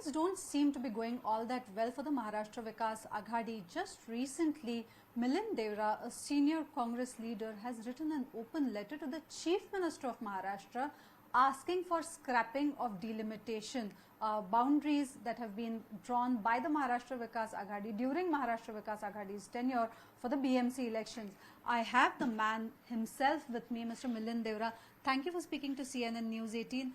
things don't seem to be going all that well for the Maharashtra Vikas Aghadi. Just recently, Milind Deora, a senior Congress leader, has written an open letter to the Chief Minister of Maharashtra asking for scrapping of delimitation, boundaries that have been drawn by the Maharashtra Vikas Aghadi during Maharashtra Vikas Aghadi's tenure for the BMC elections. I have the man himself with me, Mr. Milind Deora. Thank you for speaking to CNN News 18.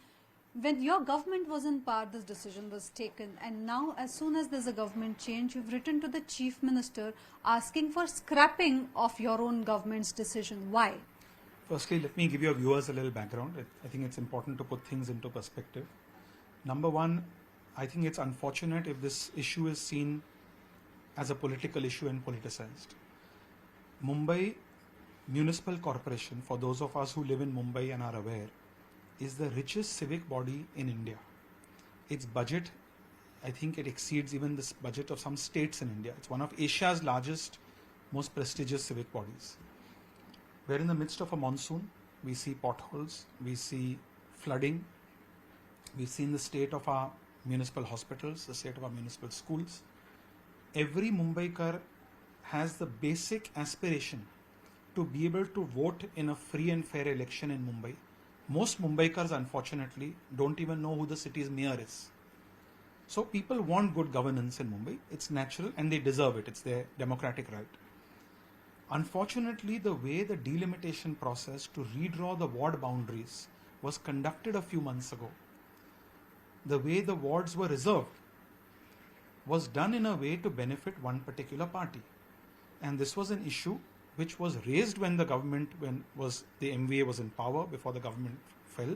When your government was in power, this decision was taken, and now as soon as there's a government change, you've written to the Chief Minister asking for scrapping of your own government's decision. Why? Firstly, let me give your viewers a little background. I think it's important to put things into perspective. Number one, I think it's unfortunate if this issue is seen as a political issue and politicized. Mumbai Municipal Corporation, for those of us who live in Mumbai and are aware, is the richest civic body in India. Its budget, I think it exceeds even the budget of some states in India. It's one of Asia's largest, most prestigious civic bodies. We're in the midst of a monsoon. We see potholes, we see flooding, we've seen the state of our municipal hospitals, the state of our municipal schools. Every Mumbaikar has the basic aspiration to be able to vote in a free and fair election in Mumbai. Most Mumbaikars, unfortunately, don't even know who the city's mayor is. So people want good governance in Mumbai. It's natural and they deserve it. It's their democratic right. Unfortunately, the way the delimitation process to redraw the ward boundaries was conducted a few months ago, the way the wards were reserved, was done in a way to benefit one particular party. And this was an issue which was raised when the government, the MVA was in power, before the government fell.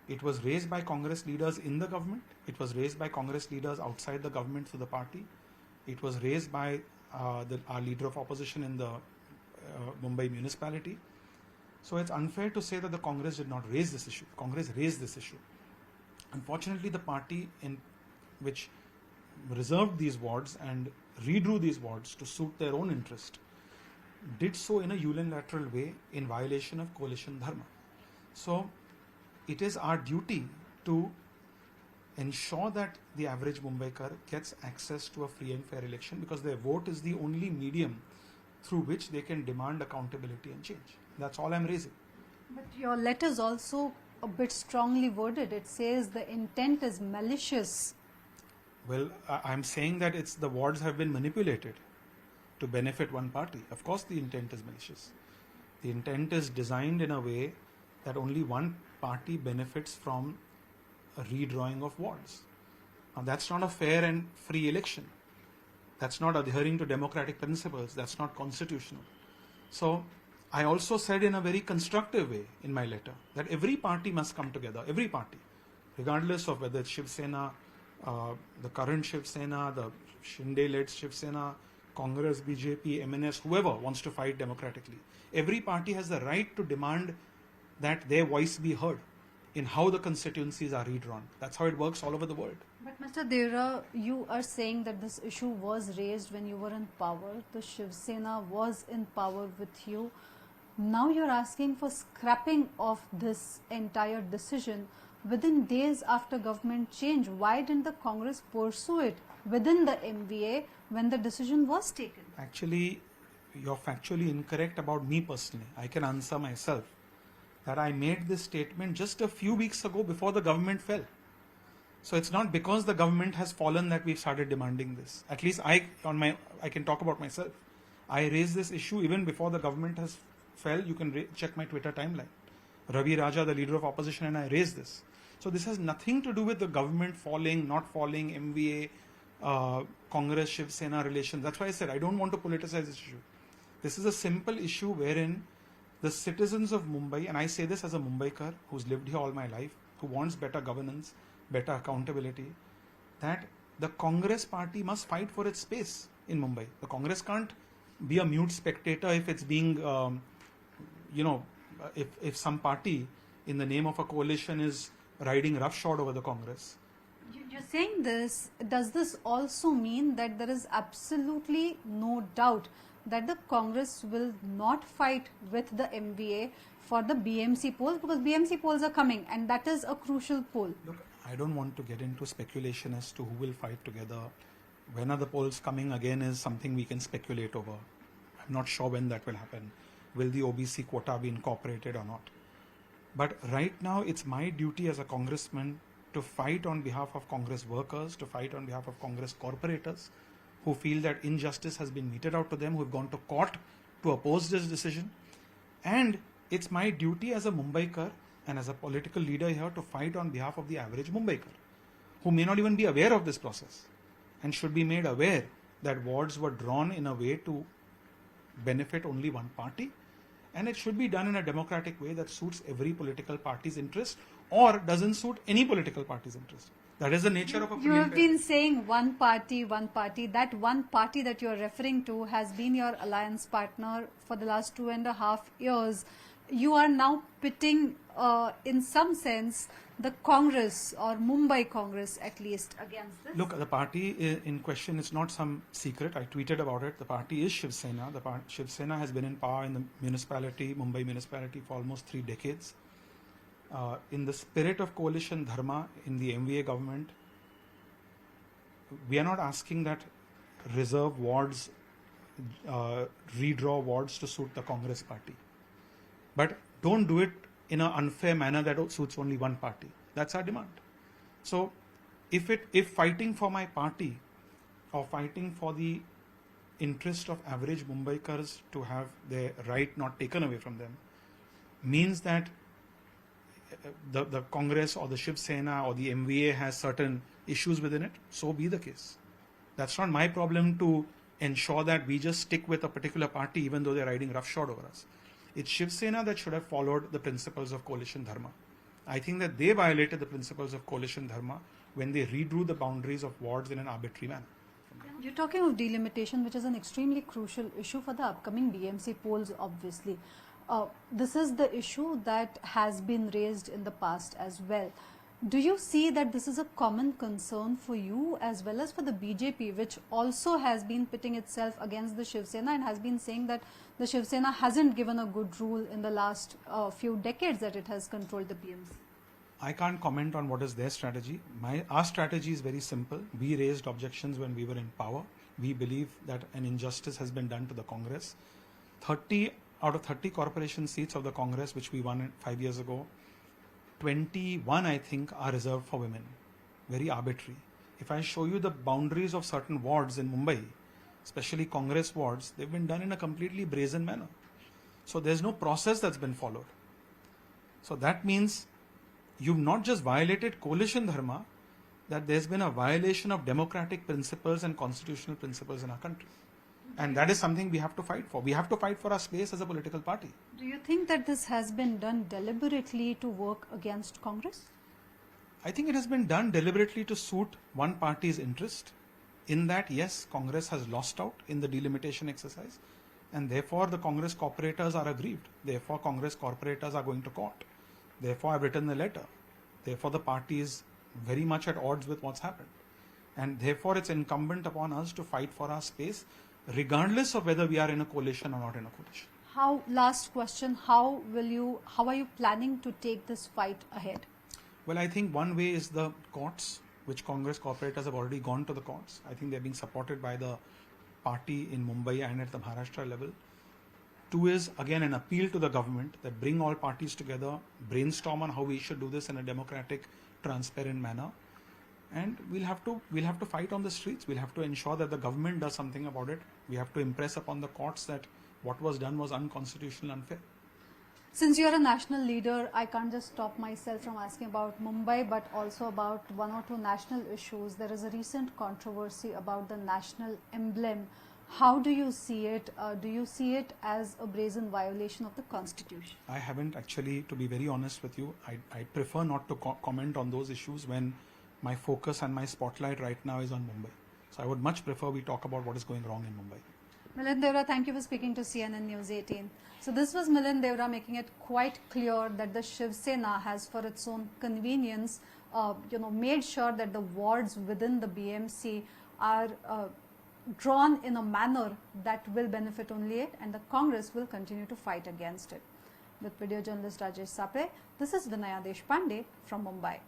It was raised by Congress leaders in the government. It was raised by Congress leaders outside the government through the party. It was raised by our leader of opposition in the Mumbai municipality. So it's unfair to say that the Congress did not raise this issue. Congress raised this issue. Unfortunately, the party in which reserved these wards and redrew these wards to suit their own interest did so in a unilateral way in violation of coalition dharma. So it is our duty to ensure that the average Mumbaikar gets access to a free and fair election, because their vote is the only medium through which they can demand accountability and change. That's all I'm raising. But your letter is also a bit strongly worded. It says the intent is malicious. Well, I'm saying that the wards have been manipulated to benefit one party. Of course the intent is malicious. The intent is designed in a way that only one party benefits from a redrawing of wards. Now that's not a fair and free election. That's not adhering to democratic principles. That's not constitutional. So I also said in a very constructive way in my letter that every party must come together, every party, regardless of whether it's Shiv Sena, the current Shiv Sena, the Shinde-led Shiv Sena, Congress, BJP, MNS, whoever wants to fight democratically. Every party has the right to demand that their voice be heard in how the constituencies are redrawn. That's how it works all over the world. But Mr. Deora, you are saying that this issue was raised when you were in power. The Shiv Sena was in power with you. Now you're asking for scrapping of this entire decision within days after government change. Why didn't the Congress pursue it within the MVA when the decision was taken? Actually, you're factually incorrect about me personally. I can answer myself that I made this statement just a few weeks ago before the government fell. So it's not because the government has fallen that we've started demanding this. At least I can talk about myself. I raised this issue even before the government has fell. You can check my Twitter timeline. Ravi Raja, the leader of opposition, and I raised this. So this has nothing to do with the government falling, not falling, MVA, Congress, Shiv Sena relations. That's why I said I don't want to politicize this issue. This is a simple issue wherein the citizens of Mumbai, and I say this as a Mumbaikar who's lived here all my life, who wants better governance, better accountability, that the Congress party must fight for its space in Mumbai. The Congress can't be a mute spectator if it's being, if some party in the name of a coalition is riding roughshod over the Congress. You're saying this, does this also mean that there is absolutely no doubt that the Congress will not fight with the MVA for the BMC polls, because BMC polls are coming and that is a crucial poll? Look, I don't want to get into speculation as to who will fight together. When are the polls coming again is something we can speculate over. I'm not sure when that will happen. Will the OBC quota be incorporated or not? But right now, it's my duty as a congressman to fight on behalf of Congress workers, to fight on behalf of Congress corporators who feel that injustice has been meted out to them, who have gone to court to oppose this decision. And it's my duty as a Mumbaikar and as a political leader here to fight on behalf of the average Mumbaikar, who may not even be aware of this process and should be made aware that wards were drawn in a way to benefit only one party, and it should be done in a democratic way that suits every political party's interest or doesn't suit any political party's interest. That is the nature of a You have been saying one party, one party. That one party that you are referring to has been your alliance partner for the last 2.5 years. You are now pitting, in some sense, the Congress or Mumbai Congress at least against this. Look, the party in question is not some secret. I tweeted about it. The party is Shiv Sena. Shiv Sena has been in power in the municipality, Mumbai municipality, for almost 3 decades. In the spirit of coalition dharma in the MVA government, we are not asking that reserve wards, redraw wards to suit the Congress party. But don't do it in an unfair manner that suits only one party. That's our demand. So if fighting for my party or fighting for the interest of average Mumbaikars to have their right not taken away from them means that the Congress or the Shiv Sena or the MVA has certain issues within it, so be the case. That's not my problem to ensure that we just stick with a particular party even though they're riding roughshod over us. It's Shiv Sena that should have followed the principles of coalition dharma. I think that they violated the principles of coalition dharma when they redrew the boundaries of wards in an arbitrary manner. You're talking of delimitation, which is an extremely crucial issue for the upcoming BMC polls, obviously. This is the issue that has been raised in the past as well. Do you see that this is a common concern for you as well as for the BJP, which also has been pitting itself against the Shiv Sena and has been saying that the Shiv Sena hasn't given a good rule in the last few decades that it has controlled the BMC? I can't comment on what is their strategy. Our strategy is very simple. We raised objections when we were in power. We believe that an injustice has been done to the Congress. 30 out of 30 corporation seats of the Congress, which we won 5 years ago, 21, I think, are reserved for women. Very arbitrary. If I show you the boundaries of certain wards in Mumbai, especially Congress wards, they've been done in a completely brazen manner. So there's no process that's been followed. So that means you've not just violated coalition dharma, that there's been a violation of democratic principles and constitutional principles in our country. And that is something we have to fight for. We have to fight for our space as a political party. Do you think that this has been done deliberately to work against Congress? I think it has been done deliberately to suit one party's interest. In that, yes, Congress has lost out in the delimitation exercise, and therefore the Congress corporators are aggrieved. Therefore, Congress corporators are going to court. Therefore, I've written the letter. Therefore, the party is very much at odds with what's happened. And therefore, it's incumbent upon us to fight for our space, regardless of whether we are in a coalition or not in a coalition. Last question, how are you planning to take this fight ahead? Well, I think one way is the courts, which Congress corporators have already gone to the courts. I think they're being supported by the party in Mumbai and at the Maharashtra level. 2 is, again, an appeal to the government that bring all parties together, brainstorm on how we should do this in a democratic, transparent manner. And we'll have to fight on the streets. We'll have to ensure that the government does something about it. We have to impress upon the courts that what was done was unconstitutional, unfair. Since you're a national leader, I can't just stop myself from asking about Mumbai, but also about 1 or 2 national issues. There is a recent controversy about the national emblem. How do you see it? Do you see it as a brazen violation of the Constitution? I haven't actually, to be very honest with you. I prefer not to comment on those issues when my focus and my spotlight right now is on Mumbai. So I would much prefer we talk about what is going wrong in Mumbai. Milind Deora, thank you for speaking to CNN News 18. So this was Milind Deora making it quite clear that the Shiv Sena has, for its own convenience, made sure that the wards within the BMC are drawn in a manner that will benefit only it, and the Congress will continue to fight against it. With video journalist Rajesh Sapre, this is Vinaya Deshpande from Mumbai.